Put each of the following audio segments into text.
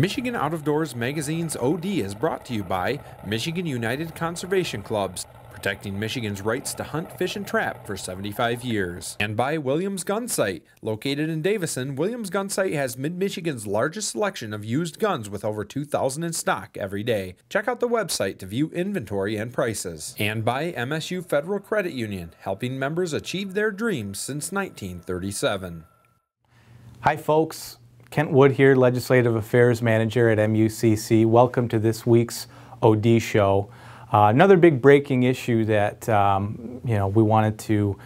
Michigan Out of Doors Magazine's OD is brought to you by Michigan United Conservation Clubs, protecting Michigan's rights to hunt, fish, and trap for 75 years. And by Williams Gun Sight. Located in Davison, Williams Gun Sight has Mid-Michigan's largest selection of used guns with over 2,000 in stock every day. Check out the website to view inventory and prices. And by MSU Federal Credit Union, helping members achieve their dreams since 1937. Hi folks, Kent Wood here, Legislative Affairs Manager at MUCC. Welcome to this week's OD show. Another big breaking issue that we wanted to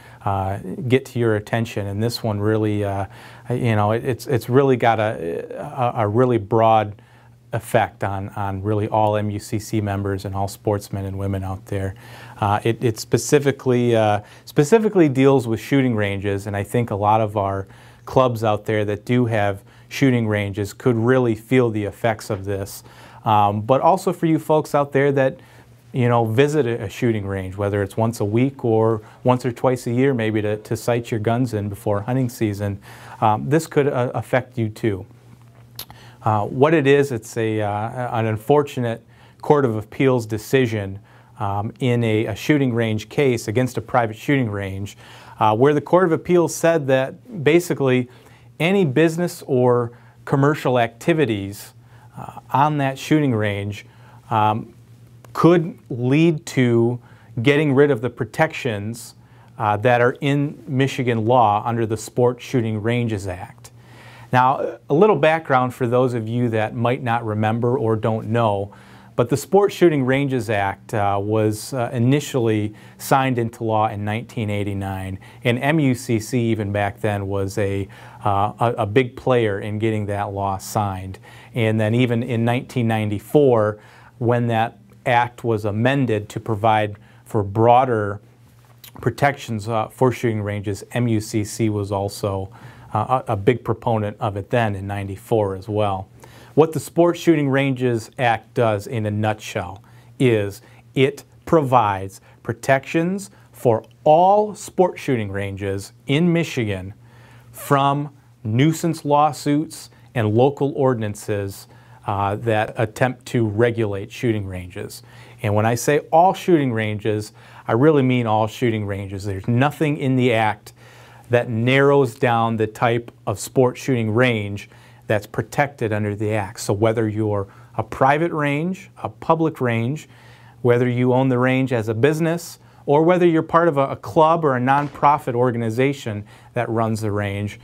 get to your attention, and this one really, it's really got a really broad effect on really all MUCC members and all sportsmen and women out there. It specifically deals with shooting ranges, and I think a lot of our clubs out there that do have shooting ranges could really feel the effects of this. But also for you folks out there that visit a shooting range, whether it's once a week or once or twice a year maybe to sight your guns in before hunting season, this could affect you too. What it is, it's an unfortunate Court of Appeals decision in a shooting range case against a private shooting range, where the Court of Appeals said that basically any business or commercial activities on that shooting range could lead to getting rid of the protections that are in Michigan law under the Sport Shooting Ranges Act. Now, a little background for those of you that might not remember or don't know, but the Sport Shooting Ranges Act was initially signed into law in 1989, and MUCC even back then was a big player in getting that law signed. And then even in 1994, when that act was amended to provide for broader protections for shooting ranges, MUCC was also a big proponent of it then in '94 as well. What the Sport Shooting Ranges Act does in a nutshell is it provides protections for all sport shooting ranges in Michigan from nuisance lawsuits and local ordinances that attempt to regulate shooting ranges. And when I say all shooting ranges, I really mean all shooting ranges. There's nothing in the Act that narrows down the type of sport shooting range that's protected under the Act. So whether you're a private range, a public range, whether you own the range as a business, or whether you're part of a club or a nonprofit organization that runs the range,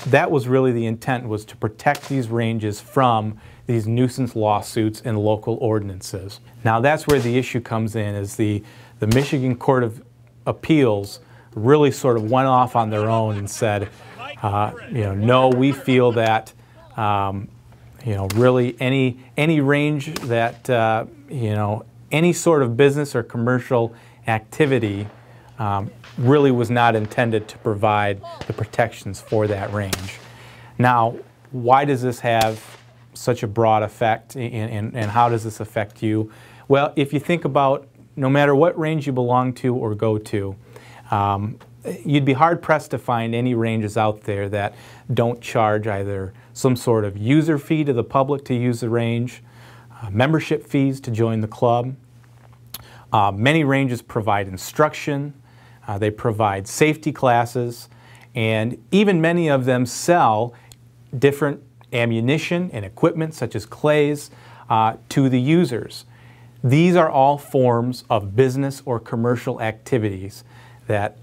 that was really the intent, was to protect these ranges from these nuisance lawsuits and local ordinances. Now that's where the issue comes in, is the Michigan Court of Appeals really sort of went off on their own and said, no, we feel that really any range that any sort of business or commercial activity really was not intended to provide the protections for that range. Now, why does this have such a broad effect, and how does this affect you? Well, if you think about no matter what range you belong to or go to, you'd be hard-pressed to find any ranges out there that don't charge either some sort of user fee to the public to use the range, membership fees to join the club. Many ranges provide instruction, they provide safety classes, and even many of them sell different ammunition and equipment such as clays to the users. These are all forms of business or commercial activities that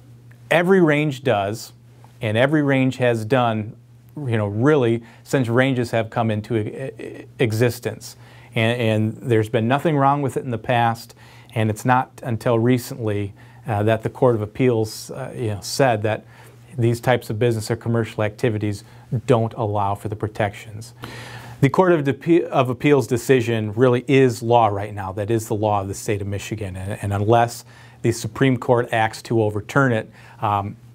every range does, and every range has done, really since ranges have come into existence. And there's been nothing wrong with it in the past, and it's not until recently that the Court of Appeals said that these types of business or commercial activities don't allow for the protections. The Court of Appeals decision really is law right now. That is the law of the state of Michigan, and unless the Supreme Court acts to overturn it,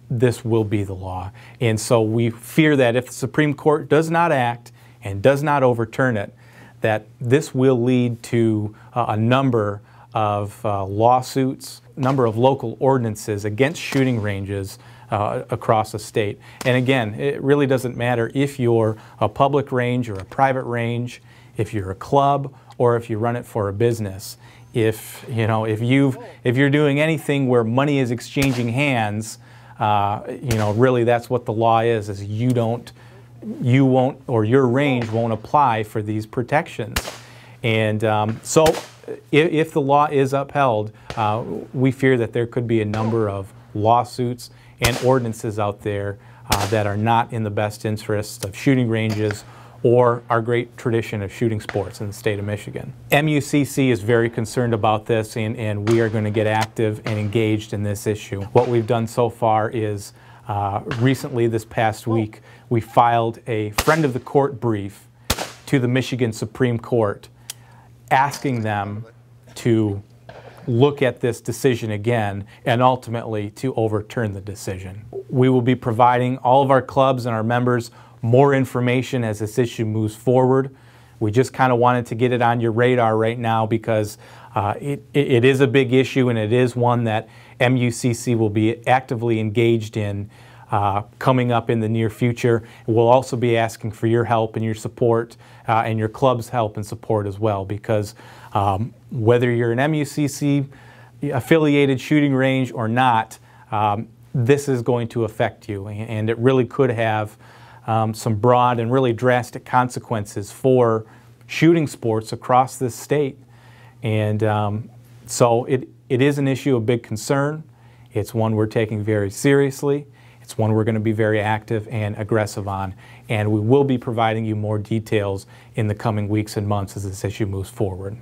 this will be the law. And so we fear that if the Supreme Court does not act and does not overturn it, that this will lead to a number of lawsuits, number of local ordinances against shooting ranges across the state. And again, it really doesn't matter if you're a public range or a private range. if you're a club, or if you run it for a business. If you're doing anything where money is exchanging hands, really that's what the law is you won't, or your range won't apply for these protections. And so if the law is upheld, we fear that there could be a number of lawsuits and ordinances out there that are not in the best interests of shooting ranges or our great tradition of shooting sports in the state of Michigan. MUCC is very concerned about this, and we are going to get active and engaged in this issue. What we've done so far is recently, this past week, we filed a friend of the court brief to the Michigan Supreme Court asking them to look at this decision again and ultimately to overturn the decision. We will be providing all of our clubs and our members more information as this issue moves forward. We just kind of wanted to get it on your radar right now because it is a big issue, and it is one that MUCC will be actively engaged in coming up in the near future. We'll also be asking for your help and your support and your club's help and support as well, because whether you're an MUCC affiliated shooting range or not, this is going to affect you, and it really could have some broad and really drastic consequences for shooting sports across this state. And so it is an issue of big concern. It's one we're taking very seriously. It's one we're going to be very active and aggressive on, and we will be providing you more details in the coming weeks and months as this issue moves forward.